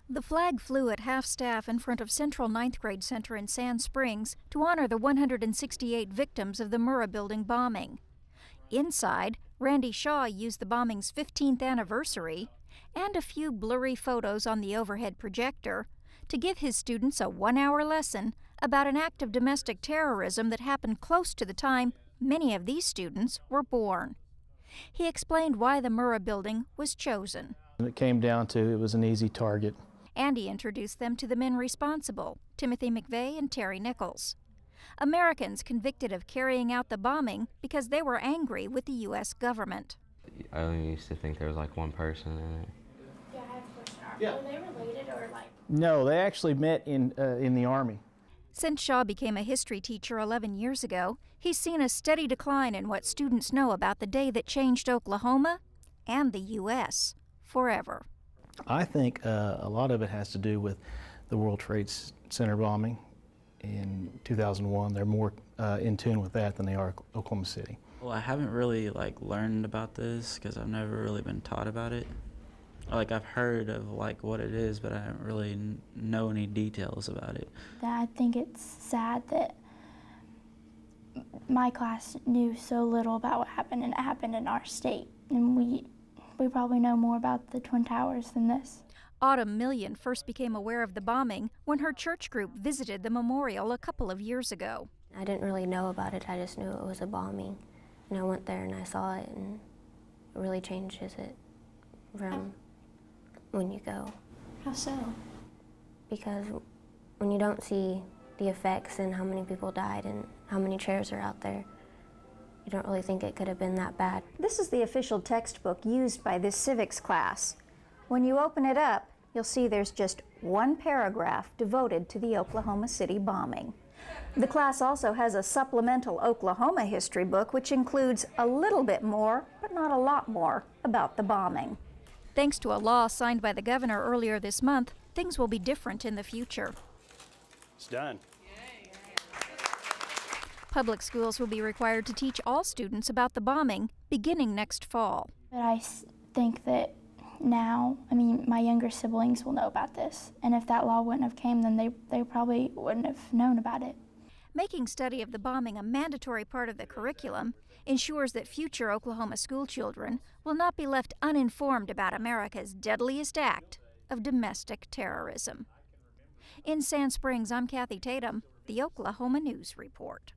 The flag flew at half-staff in front of Central Ninth Grade Center in Sand Springs to honor the 168 victims of the Murrah building bombing. Inside, Randy Shaw used the bombing's 15th anniversary and a few blurry photos on the overhead projector to give his students a one-hour lesson about an act of domestic terrorism that happened close to the time many of these students were born. He explained why the Murrah building was chosen. It came down to it was an easy target. And he introduced them to the men responsible, Timothy McVeigh and Terry Nichols. Americans convicted of carrying out the bombing because they were angry with the U.S. government. I only used to think there was like one person in it. Yeah, I have a question. Were they related or like? No, they actually met in the Army. Since Shaw became a history teacher 11 years ago, he's seen a steady decline in what students know about the day that changed Oklahoma and the U.S. forever. I think a lot of it has to do with the World Trade Center bombing in 2001. They're more in tune with that than they are Oklahoma City. Well, I haven't really learned about this because I've never really been taught about it. I've heard of what it is, but I don't really know any details about it. I think it's sad that my class knew so little about what happened, and it happened in our state, and we probably know more about the Twin Towers than this. Autumn Million first became aware of the bombing when her church group visited the memorial a couple of years ago. I didn't really know about it, I just knew it was a bombing. And I went there and I saw it, and it really changes it from when you go. How so? Because when you don't see the effects and how many people died and how many chairs are out there, you don't really think it could have been that bad. This is the official textbook used by this civics class. When you open it up, you'll see there's just one paragraph devoted to the Oklahoma City bombing. The class also has a supplemental Oklahoma history book which includes a little bit more, but not a lot more, about the bombing. Thanks to a law signed by the governor earlier this month, things will be different in the future. It's done. Public schools will be required to teach all students about the bombing beginning next fall. But I think that now, my younger siblings will know about this, and if that law wouldn't have came, then they probably wouldn't have known about it. Making study of the bombing a mandatory part of the curriculum ensures that future Oklahoma school children will not be left uninformed about America's deadliest act of domestic terrorism. In Sand Springs, I'm Cathy Tatom, the Oklahoma News Report.